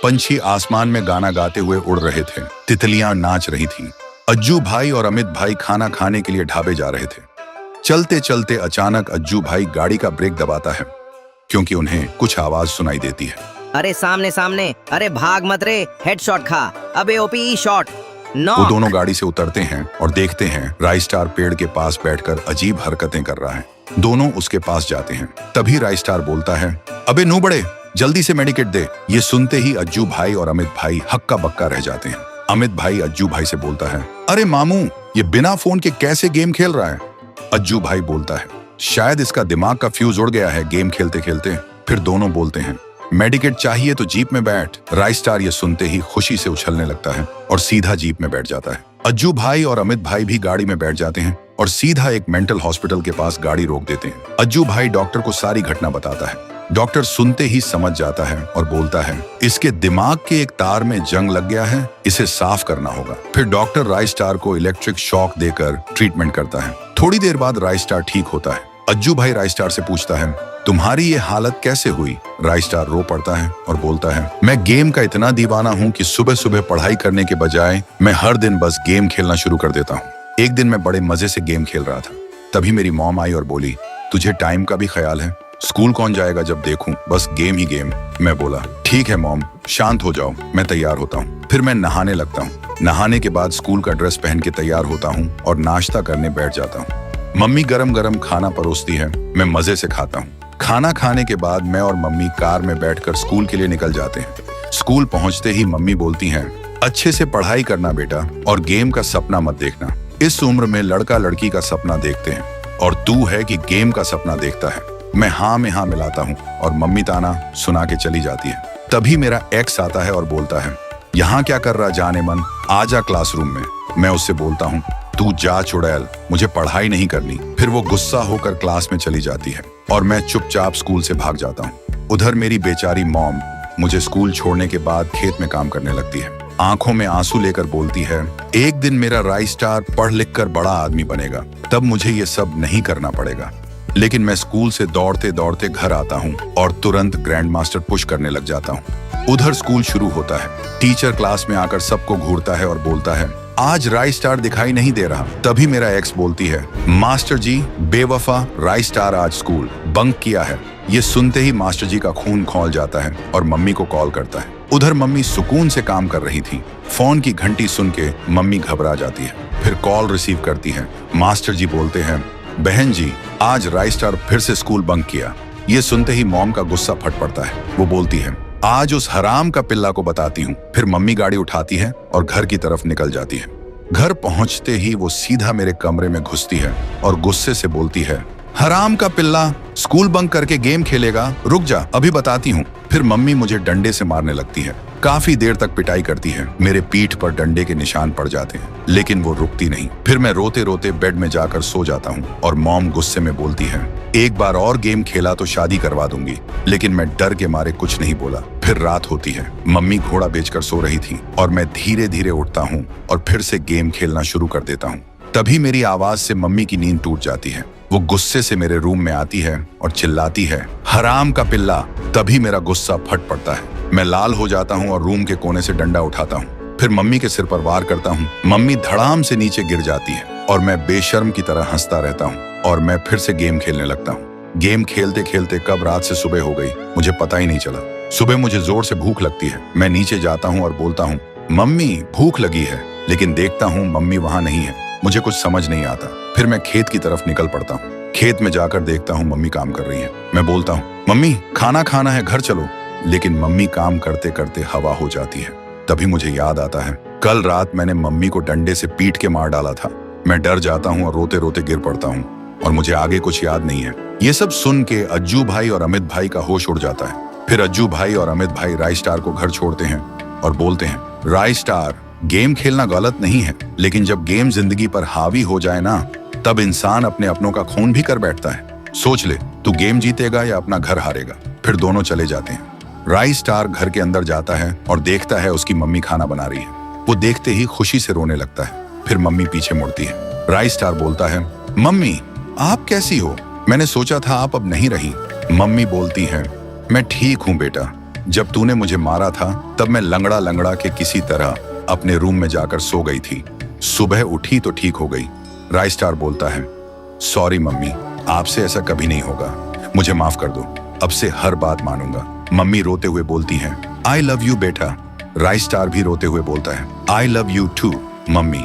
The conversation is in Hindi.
पंछी आसमान में गाना गाते हुए उड़ रहे थे। तितलियां नाच रही थीं। अज्जू भाई और अमित भाई खाना खाने के लिए ढाबे जा रहे थे। चलते चलते अचानक अज्जू भाई गाड़ी का ब्रेक दबाता है क्योंकि उन्हें कुछ आवाज सुनाई देती है। अरे सामने सामने, अरे भाग मत रे, हेडशॉट खा, अबे ओपी शॉट। वो दोनों गाड़ी से उतरते हैं और देखते हैं राइस्टार पेड़ के पास बैठकर अजीब हरकतें कर रहा है। दोनों उसके पास जाते हैं। तभी राइस्टार बोलता है, अबे नू बड़े, जल्दी से मेडिकेट दे। ये सुनते ही अज्जू भाई और अमित भाई हक्का बक्का रह जाते हैं। अमित भाई अज्जू भाई से बोलता है, अरे मामू, ये बिना फोन के कैसे गेम खेल रहा है? अज्जू भाई बोलता है, शायद इसका दिमाग का फ्यूज उड़ गया है गेम खेलते खेलते। फिर दोनों बोलते हैं, मेडिकेट चाहिए तो जीप में बैठ। राइस्टार ये सुनते ही खुशी से उछलने लगता है और सीधा जीप में बैठ जाता है। अज्जू भाई और अमित भाई भी गाड़ी में बैठ जाते हैं और सीधा एक मेंटल हॉस्पिटल के पास गाड़ी रोक देते हैं। अज्जू भाई डॉक्टर को सारी घटना बताता है। डॉक्टर सुनते ही समझ जाता है और बोलता है, इसके दिमाग के एक तार में जंग लग गया है, इसे साफ करना होगा। फिर डॉक्टर राइस्टार को इलेक्ट्रिक शॉक देकर ट्रीटमेंट करता है। थोड़ी देर बाद राइस्टार ठीक होता है। अज्जू भाई राइस्टार से पूछता है, तुम्हारी ये हालत कैसे हुई? राइस्टार रो पड़ता है और बोलता है, मैं गेम का इतना दीवाना हूँ कि सुबह सुबह पढ़ाई करने के बजाय मैं हर दिन बस गेम खेलना शुरू कर देता हूँ। एक दिन मैं बड़े मजे से गेम खेल रहा था, तभी मेरी मॉम आई और बोली, तुझे टाइम का भी ख्याल है? स्कूल कौन जाएगा जब देखूं बस गेम ही गेम। मैं बोला, ठीक है मॉम, शांत हो जाओ, मैं तैयार होता हूँ। फिर मैं नहाने लगता हूँ। नहाने के बाद स्कूल का ड्रेस पहन के तैयार होता हूँ और नाश्ता करने बैठ जाता हूँ। मम्मी गरम गरम खाना परोसती है, मैं मजे से खाता हूँ। खाना खाने के बाद मैं और मम्मी कार में बैठकर स्कूल के लिए निकल जाते हैं। स्कूल पहुंचते ही मम्मी बोलती हैं, अच्छे से पढ़ाई करना बेटा और गेम का सपना मत देखना। इस उम्र में लड़का लड़की का सपना देखते हैं और तू है कि गेम का सपना देखता है। मैं हाँ में हाँ मिलाता हूँ और मम्मी ताना सुना के चली जाती है। तभी मेरा एक्स आता है और बोलता है, यहाँ क्या कर रहा जाने मन, आजा क्लासरूम में। मैं उससे बोलता हूँ, तू जा चुड़ैल, मुझे पढ़ाई नहीं करनी। फिर वो गुस्सा होकर क्लास में चली जाती है और मैं चुपचाप स्कूल से भाग जाता हूँ। उधर मेरी बेचारी मॉम मुझे स्कूल छोड़ने के बाद खेत में काम करने लगती है। आंखों में आंसू लेकर बोलती है, एक दिन मेरा राइस्टार पढ़ लिख कर बड़ा आदमी बनेगा, तब मुझे ये सब नहीं करना पड़ेगा। लेकिन मैं स्कूल से दौड़ते दौड़ते घर आता हूँ और तुरंत ग्रैंड मास्टर पुश करने लग जाता हूँ। उधर स्कूल शुरू होता है। टीचर क्लास में आकर सबको घूरता है और बोलता है, आज राइस्टार दिखाई नहीं दे रहा। तभी मेरा एक्स बोलती है, मास्टर जी बेवफा, राइस्टार आज स्कूल बंक किया है। ये सुनते ही मास्टर जी का खून खौल जाता है और मम्मी को कॉल करता है। उधर मम्मी सुकून से काम कर रही थी। फोन की घंटी सुन के मम्मी घबरा जाती है। फिर कॉल रिसीव करती है। मास्टर जी बोलते हैं, बहन जी आज राइस्टार फिर से स्कूल बंक किया। ये सुनते ही मॉम का गुस्सा फट पड़ता है। वो बोलती है, आज उस हराम का पिल्ला को बताती हूँ। फिर मम्मी गाड़ी उठाती है और घर की तरफ निकल जाती है। घर पहुंचते ही वो सीधा मेरे कमरे में घुसती है और गुस्से से बोलती है, हराम का पिल्ला, स्कूल बंक करके गेम खेलेगा, रुक जा अभी बताती हूँ। फिर मम्मी मुझे डंडे से मारने लगती है। काफी देर तक पिटाई करती है। मेरे पीठ पर डंडे के निशान पड़ जाते हैं, लेकिन वो रुकती नहीं। फिर मैं रोते रोते बेड में जाकर सो जाता हूँ और मॉम गुस्से में बोलती है, एक बार और गेम खेला तो शादी करवा दूंगी। लेकिन मैं डर के मारे कुछ नहीं बोला। फिर रात होती है। मम्मी घोड़ा बेचकर सो रही थी और मैं धीरे धीरे उठता हूँ और फिर से गेम खेलना शुरू कर देता हूँ। तभी मेरी आवाज से मम्मी की नींद टूट जाती है। वो गुस्से से मेरे रूम में आती है और चिल्लाती है, हराम का पिल्ला। तभी मेरा गुस्सा फट पड़ता है। मैं लाल हो जाता हूँ और रूम के कोने से डंडा उठाता हूँ। फिर मम्मी के सिर पर वार करता हूँ। मम्मी धड़ाम से नीचे गिर जाती है और मैं बेशर्म की तरह हंसता रहता हूँ और मैं फिर से गेम खेलने लगता हूँ। गेम खेलते खेलते कब रात से सुबह हो गई मुझे पता ही नहीं चला। सुबह मुझे जोर से भूख लगती है। मैं नीचे जाता हूँ और बोलता हूँ, मम्मी भूख लगी है। लेकिन देखता हूँ मम्मी वहां नहीं है। मुझे कुछ समझ नहीं आता। फिर मैं खेत की तरफ निकल पड़ता हूँ। खेत में जाकर देखता हूँ मम्मी काम कर रही है। मैं बोलता हूँ, मम्मी खाना खाना है, घर चलो। लेकिन मम्मी काम करते करते हवा हो जाती है। तभी मुझे याद आता है, कल रात मैंने मम्मी को डंडे से पीट के मार डाला था। मैं डर जाता हूँ और रोते रोते गिर पड़ता हूँ और मुझे आगे कुछ याद नहीं है। ये सब सुन के अज्जू भाई और अमित भाई का होश उड़ जाता है। फिर अज्जू भाई और अमित भाई राइस्टार को घर छोड़ते हैं और बोलते हैं, राइस्टार, गेम खेलना गलत नहीं है, लेकिन जब गेम जिंदगी पर हावी हो जाए ना, तब इंसान अपने अपनों का खून भी कर बैठता है। सोच ले, तू गेम जीतेगा या अपना घर हारेगा। फिर दोनों चले जाते हैं। राइस्टार घर के अंदर जाता है और देखता है उसकी मम्मी खाना बना रही है। वो देखते ही खुशी से रोने लगता है। फिर मम्मी पीछे मुड़ती है। राइस्टार बोलता है, मम्मी आप कैसी हो? मैंने सोचा था आप अब नहीं रही। मम्मी बोलती है, मैं ठीक हूँ बेटा, जब तूने मुझे मारा था तब मैं लंगड़ा लंगड़ा के किसी तरह अपने रूम में जाकर सो गई थी। सुबह उठी तो ठीक हो गई। राइस्टार बोलता है, सॉरी मम्मी, आपसे ऐसा कभी नहीं होगा, मुझे माफ कर दो, अब से हर बात मानूंगा। मम्मी रोते हुए बोलती है, आई लव यू बेटा। राइस्टार भी रोते हुए बोलता है, I love you too mummy.